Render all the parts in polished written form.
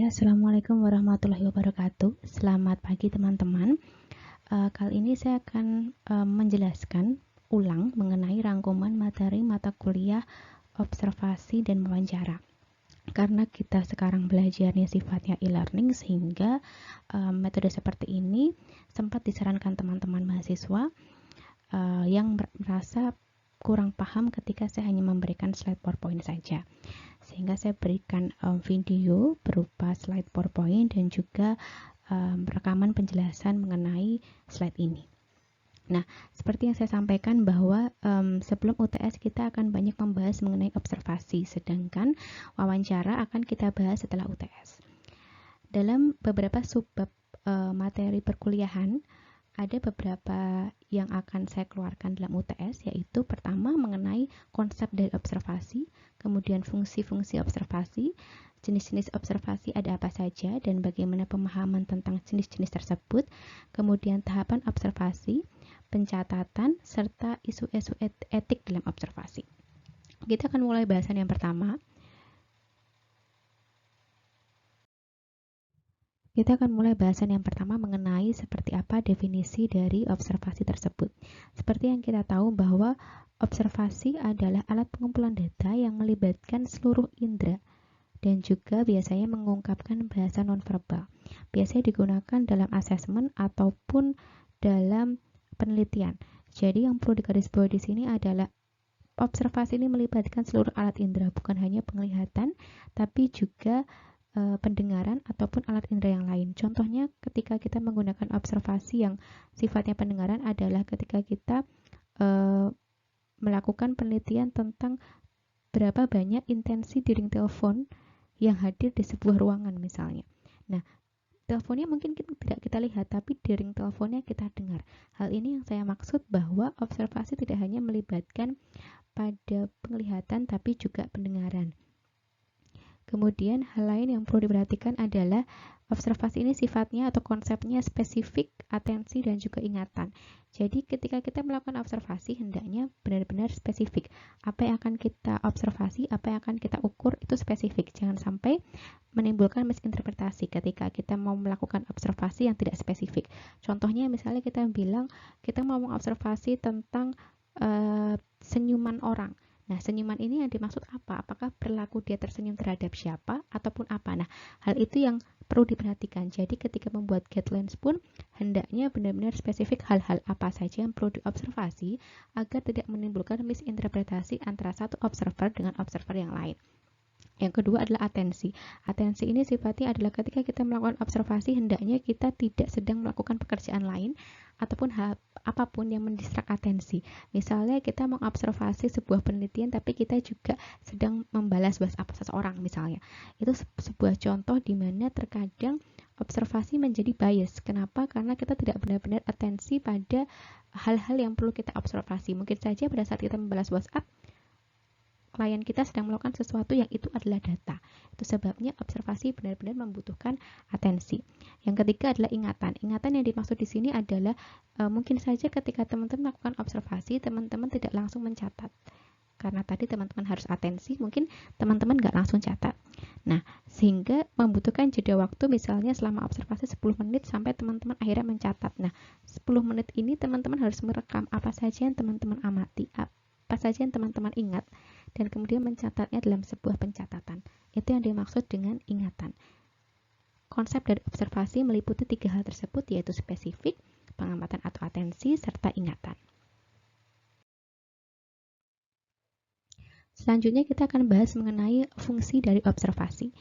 Assalamualaikum warahmatullahi wabarakatuh. Selamat pagi teman-teman. Kali ini saya akan menjelaskan ulang mengenai rangkuman materi mata kuliah observasi dan wawancara. Karena kita sekarang belajarnya sifatnya e-learning, sehingga metode seperti ini sempat disarankan teman-teman mahasiswa yang merasa kurang paham ketika saya hanya memberikan slide PowerPoint saja. Sehingga saya berikan video berupa slide PowerPoint dan juga rekaman penjelasan mengenai slide ini. Nah, seperti yang saya sampaikan bahwa sebelum UTS kita akan banyak membahas mengenai observasi, sedangkan wawancara akan kita bahas setelah UTS. Dalam beberapa subbab materi perkuliahan, ada beberapa yang akan saya keluarkan dalam UTS, yaitu pertama mengenai konsep dari observasi, kemudian fungsi-fungsi observasi, jenis-jenis observasi ada apa saja dan bagaimana pemahaman tentang jenis-jenis tersebut, kemudian tahapan observasi, pencatatan, serta isu-isu etik dalam observasi. Kita akan mulai bahasan yang pertama. Kita akan mulai bahasan yang pertama mengenai seperti apa definisi dari observasi tersebut. Seperti yang kita tahu bahwa observasi adalah alat pengumpulan data yang melibatkan seluruh indera dan juga biasanya mengungkapkan bahasa nonverbal. Biasanya digunakan dalam asesmen ataupun dalam penelitian. Jadi yang perlu digarisbawahi di sini adalah observasi ini melibatkan seluruh alat indera, bukan hanya penglihatan, tapi juga pendengaran ataupun alat indera yang lain. Contohnya ketika kita menggunakan observasi yang sifatnya pendengaran adalah ketika kita melakukan penelitian tentang berapa banyak intensi di ring telepon yang hadir di sebuah ruangan misalnya. Nah, teleponnya mungkin tidak kita lihat, tapi di ring teleponnya kita dengar. Hal ini yang saya maksud bahwa observasi tidak hanya melibatkan pada penglihatan tapi juga pendengaran. Kemudian hal lain yang perlu diperhatikan adalah observasi ini sifatnya atau konsepnya spesifik, atensi, dan juga ingatan. Jadi ketika kita melakukan observasi hendaknya benar-benar spesifik. Apa yang akan kita observasi, apa yang akan kita ukur itu spesifik. Jangan sampai menimbulkan misinterpretasi ketika kita mau melakukan observasi yang tidak spesifik. Contohnya misalnya kita bilang kita mau mengobservasi tentang senyuman orang. Nah, senyuman ini yang dimaksud apa? Apakah perilaku dia tersenyum terhadap siapa ataupun apa? Nah, hal itu yang perlu diperhatikan. Jadi ketika membuat guidelines pun hendaknya benar-benar spesifik hal-hal apa saja yang perlu diobservasi agar tidak menimbulkan misinterpretasi antara satu observer dengan observer yang lain. Yang kedua adalah atensi. Atensi ini sifatnya adalah ketika kita melakukan observasi hendaknya kita tidak sedang melakukan pekerjaan lain ataupun apapun yang mendistrak atensi. Misalnya kita mengobservasi sebuah penelitian tapi kita juga sedang membalas WhatsApp seseorang misalnya. Itu sebuah contoh di mana terkadang observasi menjadi bias. Kenapa? Karena kita tidak benar-benar atensi pada hal-hal yang perlu kita observasi. Mungkin saja pada saat kita membalas WhatsApp klien kita sedang melakukan sesuatu yang itu adalah data. Itu sebabnya observasi benar-benar membutuhkan atensi. Yang ketiga adalah ingatan. Ingatan yang dimaksud di sini adalah mungkin saja ketika teman-teman melakukan observasi, teman-teman tidak langsung mencatat. Karena tadi teman-teman harus atensi, mungkin teman-teman nggak langsung catat. Nah, sehingga membutuhkan jeda waktu misalnya selama observasi 10 menit sampai teman-teman akhirnya mencatat. Nah, 10 menit ini teman-teman harus merekam apa saja yang teman-teman amati, apa saja yang teman-teman ingat, dan kemudian mencatatnya dalam sebuah pencatatan. Itu yang dimaksud dengan ingatan. Konsep dari observasi meliputi 3 hal tersebut, yaitu spesifik, pengamatan atau atensi, serta ingatan. Selanjutnya kita akan bahas mengenai fungsi dari observasi.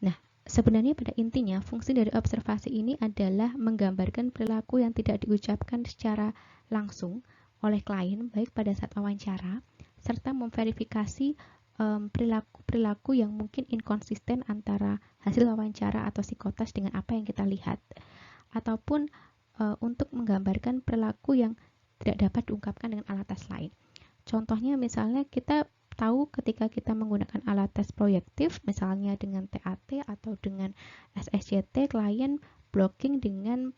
Nah, sebenarnya pada intinya fungsi dari observasi ini adalah menggambarkan perilaku yang tidak diucapkan secara langsung oleh klien baik pada saat wawancara, serta memverifikasi perilaku yang mungkin inkonsisten antara hasil wawancara atau psikotes dengan apa yang kita lihat, ataupun untuk menggambarkan perilaku yang tidak dapat diungkapkan dengan alat tes lain. Contohnya misalnya kita tahu ketika kita menggunakan alat tes proyektif, misalnya dengan TAT atau dengan SSCT, klien blocking dengan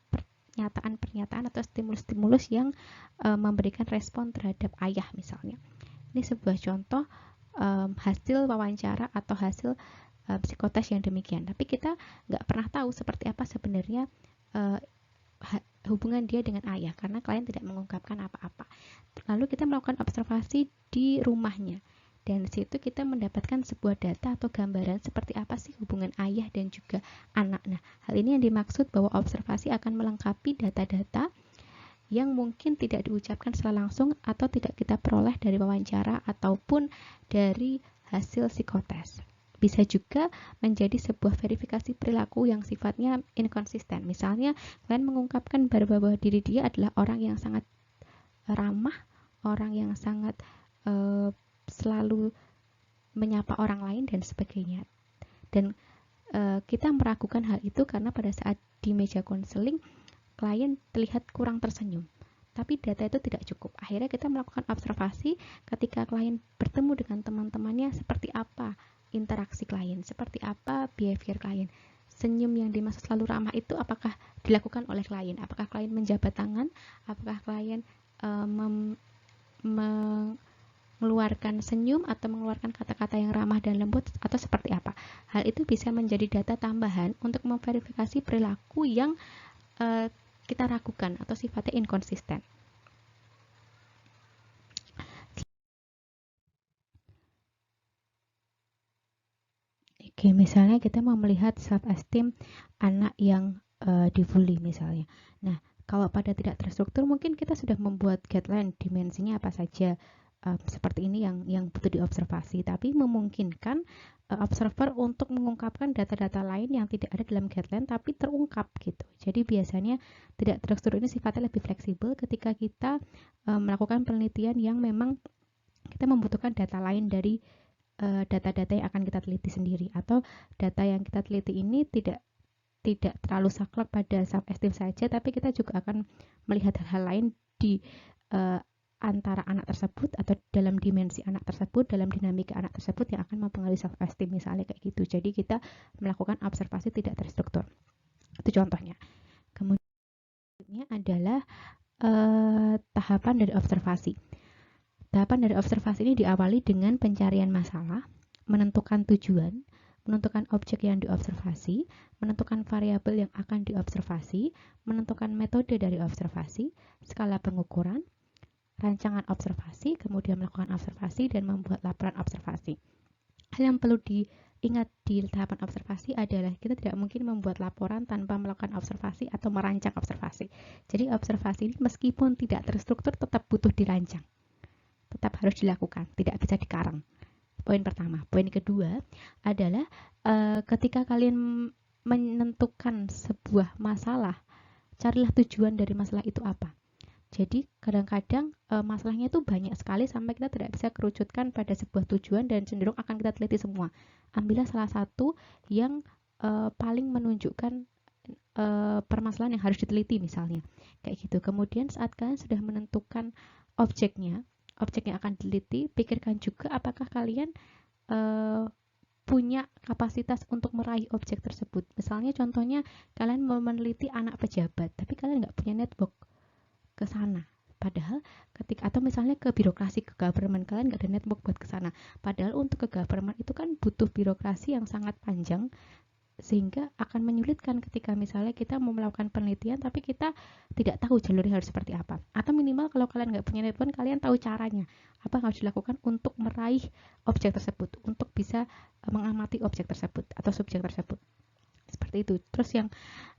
pernyataan-pernyataan atau stimulus-stimulus yang memberikan respon terhadap ayah misalnya. Ini sebuah contoh hasil wawancara atau hasil psikotes yang demikian, tapi kita nggak pernah tahu seperti apa sebenarnya hubungan dia dengan ayah karena klien tidak mengungkapkan apa-apa. Lalu kita melakukan observasi di rumahnya, dan di situ kita mendapatkan sebuah data atau gambaran seperti apa sih hubungan ayah dan juga anak. Nah, hal ini yang dimaksud bahwa observasi akan melengkapi data-data yang mungkin tidak diucapkan secara langsung atau tidak kita peroleh dari wawancara ataupun dari hasil psikotes. Bisa juga menjadi sebuah verifikasi perilaku yang sifatnya inkonsisten. Misalnya, kalian mengungkapkan bahwa diri dia adalah orang yang sangat ramah, orang yang sangat selalu menyapa orang lain dan sebagainya. Dan kita meragukan hal itu karena pada saat di meja konseling klien terlihat kurang tersenyum, tapi data itu tidak cukup. Akhirnya kita melakukan observasi ketika klien bertemu dengan teman-temannya, seperti apa interaksi klien, seperti apa behavior klien. Senyum yang dimaksud selalu ramah itu apakah dilakukan oleh klien, apakah klien menjabat tangan, apakah klien mengeluarkan senyum atau mengeluarkan kata-kata yang ramah dan lembut, atau seperti apa. Hal itu bisa menjadi data tambahan untuk memverifikasi perilaku yang kita ragukan atau sifatnya inkonsisten. Oke, misalnya kita mau melihat self-esteem anak yang dibully misalnya. Nah, kalau pada tidak terstruktur mungkin kita sudah membuat guideline dimensinya apa saja, seperti ini yang butuh diobservasi, tapi memungkinkan observer untuk mengungkapkan data-data lain yang tidak ada dalam guideline tapi terungkap gitu. Jadi biasanya tidak terstruktur ini sifatnya lebih fleksibel ketika kita melakukan penelitian yang memang kita membutuhkan data lain dari data-data yang akan kita teliti sendiri, atau data yang kita teliti ini tidak terlalu saklek pada self-esteem saja, tapi kita juga akan melihat hal-hal lain di antara anak tersebut atau dalam dimensi anak tersebut, dalam dinamika anak tersebut yang akan mempengaruhi self-esteem misalnya kayak gitu. Jadi kita melakukan observasi tidak terstruktur. Itu contohnya. Kemudian adalah tahapan dari observasi. Tahapan dari observasi ini diawali dengan pencarian masalah, menentukan tujuan, menentukan objek yang diobservasi, menentukan variabel yang akan diobservasi, menentukan metode dari observasi, skala pengukuran, rancangan observasi, kemudian melakukan observasi dan membuat laporan observasi. Hal yang perlu diingat di tahapan observasi adalah kita tidak mungkin membuat laporan tanpa melakukan observasi atau merancang observasi. Jadi observasi ini meskipun tidak terstruktur tetap butuh dirancang. Tetap harus dilakukan, tidak bisa dikarang. Poin pertama. Poin kedua adalah ketika kalian menentukan sebuah masalah, carilah tujuan dari masalah itu apa. Jadi kadang-kadang masalahnya itu banyak sekali sampai kita tidak bisa kerucutkan pada sebuah tujuan dan cenderung akan kita teliti semua. Ambillah salah satu yang paling menunjukkan permasalahan yang harus diteliti misalnya. Kayak gitu. Kemudian saat kalian sudah menentukan objek yang akan diteliti, pikirkan juga apakah kalian punya kapasitas untuk meraih objek tersebut. Misalnya contohnya kalian mau meneliti anak pejabat, tapi kalian nggak punya network ke sana. Padahal atau misalnya ke birokrasi, ke government, kalian nggak ada network buat ke sana. Padahal untuk ke government itu kan butuh birokrasi yang sangat panjang, sehingga akan menyulitkan ketika misalnya kita mau melakukan penelitian tapi kita tidak tahu jalurnya harus seperti apa, atau minimal kalau kalian nggak punya network kalian tahu caranya apa yang harus dilakukan untuk meraih objek tersebut, untuk bisa mengamati objek tersebut atau subjek tersebut, seperti itu. Terus yang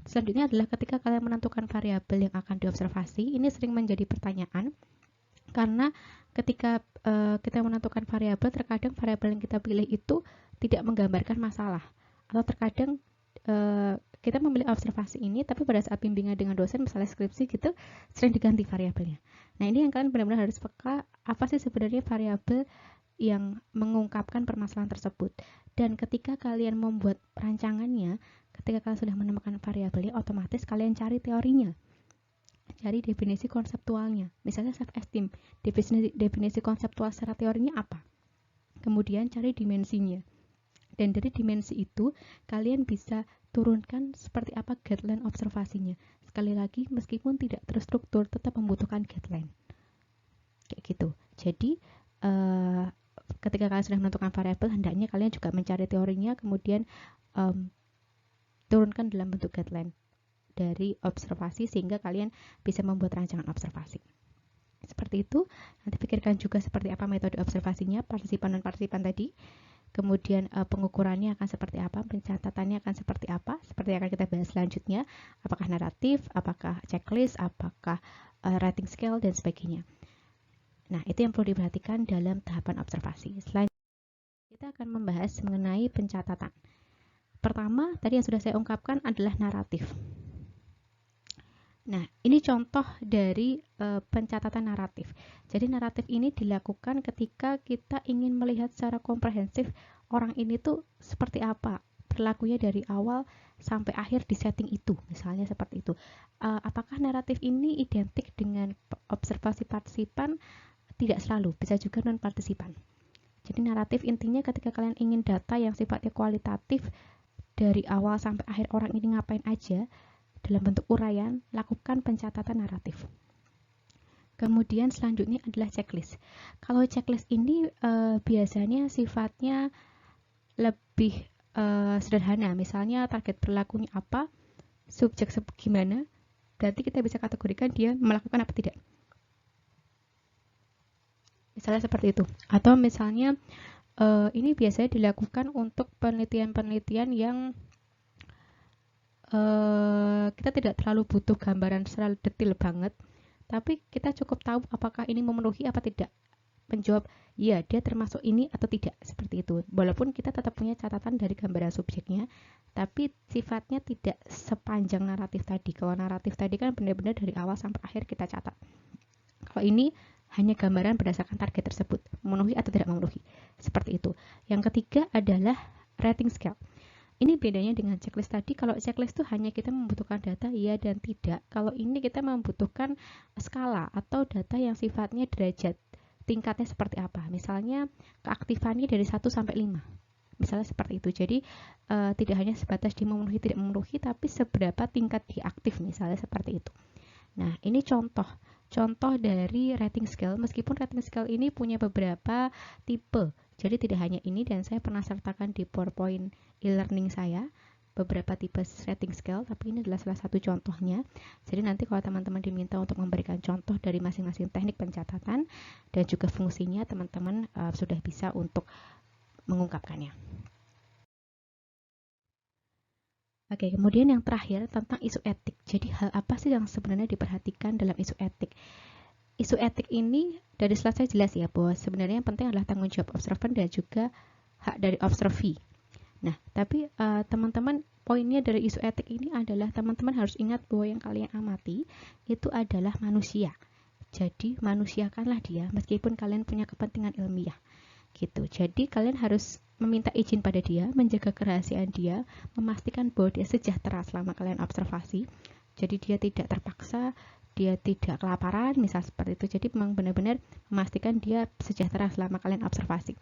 selanjutnya adalah ketika kalian menentukan variabel yang akan diobservasi. Ini sering menjadi pertanyaan karena ketika kita menentukan variabel, terkadang variabel yang kita pilih itu tidak menggambarkan masalah, atau terkadang kita memilih observasi ini tapi pada saat bimbingan dengan dosen misalnya skripsi gitu sering diganti variabelnya. Nah, ini yang kalian benar-benar harus peka, apa sih sebenarnya variabel yang mengungkapkan permasalahan tersebut. Dan ketika kalian membuat rancangannya, ketika kalian sudah menemukan variabelnya, otomatis kalian cari teorinya, cari definisi konseptualnya. Misalnya self-esteem, definisi konseptual secara teorinya apa, kemudian cari dimensinya. Dan dari dimensi itu kalian bisa turunkan seperti apa guideline observasinya. Sekali lagi, meskipun tidak terstruktur tetap membutuhkan guideline kayak gitu. Jadi ketika kalian sudah menentukan variabel, hendaknya kalian juga mencari teorinya, kemudian turunkan dalam bentuk guideline dari observasi sehingga kalian bisa membuat rancangan observasi. Seperti itu. Nanti pikirkan juga seperti apa metode observasinya, partisipan dan partisipan tadi. Kemudian pengukurannya akan seperti apa, pencatatannya akan seperti apa, seperti yang akan kita bahas selanjutnya, apakah naratif, apakah checklist, apakah rating scale, dan sebagainya. Nah, itu yang perlu diperhatikan dalam tahapan observasi. Selanjutnya, kita akan membahas mengenai pencatatan. Pertama, tadi yang sudah saya ungkapkan adalah naratif. Nah, ini contoh dari pencatatan naratif. Jadi naratif ini dilakukan ketika kita ingin melihat secara komprehensif orang ini tuh seperti apa perilakunya dari awal sampai akhir di setting itu, misalnya seperti itu. Apakah naratif ini identik dengan observasi partisipan? Tidak selalu, bisa juga non partisipan. Jadi naratif intinya ketika kalian ingin data yang sifatnya kualitatif dari awal sampai akhir orang ini ngapain aja, dalam bentuk uraian, lakukan pencatatan naratif. Kemudian selanjutnya adalah checklist. Kalau checklist ini biasanya sifatnya lebih sederhana. Misalnya target perilakunya apa, subjek gimana, berarti kita bisa kategorikan dia melakukan apa tidak. Misalnya seperti itu. Atau misalnya ini biasanya dilakukan untuk penelitian-penelitian yang kita tidak terlalu butuh gambaran secara detail banget, tapi kita cukup tahu apakah ini memenuhi apa tidak. Menjawab ya, dia termasuk ini atau tidak, seperti itu. Walaupun kita tetap punya catatan dari gambaran subjeknya, tapi sifatnya tidak sepanjang naratif tadi. Kalau naratif tadi kan benar-benar dari awal sampai akhir kita catat. Kalau ini hanya gambaran berdasarkan target tersebut, memenuhi atau tidak memenuhi, seperti itu. Yang ketiga adalah rating scale. Ini bedanya dengan checklist tadi. Kalau checklist itu hanya kita membutuhkan data ya dan tidak. Kalau ini kita membutuhkan skala atau data yang sifatnya derajat, tingkatnya seperti apa. Misalnya keaktifannya dari 1 sampai 5. Misalnya seperti itu. Jadi tidak hanya sebatas dia memenuhi tidak memenuhi, tapi seberapa tingkat dia aktif, misalnya seperti itu. Nah, ini contoh dari rating scale. Meskipun rating scale ini punya beberapa tipe, jadi tidak hanya ini, dan saya pernah sertakan di PowerPoint e-learning saya beberapa tipe rating scale, tapi ini adalah salah satu contohnya. Jadi nanti kalau teman-teman diminta untuk memberikan contoh dari masing-masing teknik pencatatan dan juga fungsinya, teman-teman sudah bisa untuk mengungkapkannya. Oke, kemudian yang terakhir tentang isu etik. Jadi hal apa sih yang sebenarnya diperhatikan dalam isu etik? Isu etik ini dari slide saya jelas ya, bahwa sebenarnya yang penting adalah tanggung jawab observan dan juga hak dari observee. Nah, tapi teman-teman, poinnya dari isu etik ini adalah teman-teman harus ingat bahwa yang kalian amati itu adalah manusia. Jadi manusiakanlah dia meskipun kalian punya kepentingan ilmiah. Gitu. Jadi kalian harus meminta izin pada dia, menjaga kerahasiaan dia, memastikan bahwa dia sejahtera selama kalian observasi. Jadi dia tidak terpaksa, dia tidak kelaparan, misal seperti itu. Jadi memang benar-benar memastikan dia sejahtera selama kalian observasi.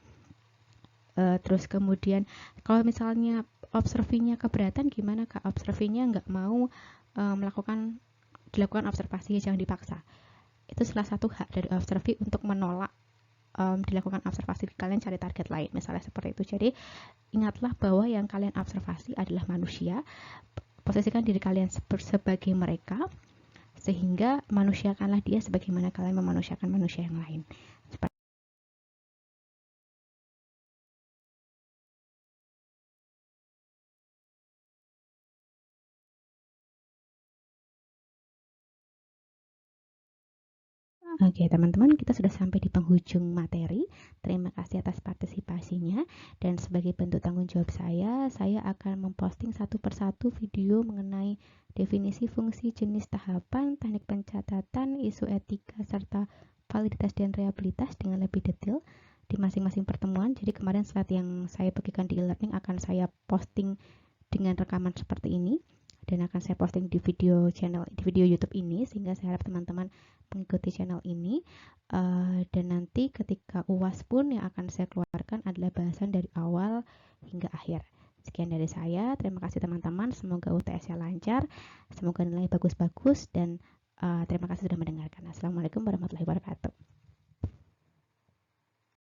Terus kemudian kalau misalnya observinya keberatan, gimana Kak? Observinya nggak mau dilakukan observasi, jangan dipaksa. Itu salah satu hak dari observi untuk menolak dilakukan observasi. Kalian cari target lain, misalnya seperti itu. Jadi ingatlah bahwa yang kalian observasi adalah manusia. Posisikan diri kalian sebagai mereka, sehingga manusiakanlah dia sebagaimana kalian memanusiakan manusia yang lain. Oke, teman-teman, kita sudah sampai di penghujung materi. Terima kasih atas partisipasinya. Dan sebagai bentuk tanggung jawab saya akan memposting satu persatu video mengenai definisi, fungsi, jenis, tahapan, teknik pencatatan, isu etika, serta validitas dan reliabilitas dengan lebih detail di masing-masing pertemuan. Jadi kemarin slide yang saya bagikan di e-learning akan saya posting dengan rekaman seperti ini, dan akan saya posting di video YouTube ini, sehingga saya harap teman-teman mengikuti channel ini. Dan nanti ketika UAS pun yang akan saya keluarkan adalah bahasan dari awal hingga akhir. Sekian dari saya, terima kasih teman-teman, semoga UTS-nya lancar, semoga nilai bagus-bagus, dan terima kasih sudah mendengarkan. Assalamualaikum warahmatullahi wabarakatuh.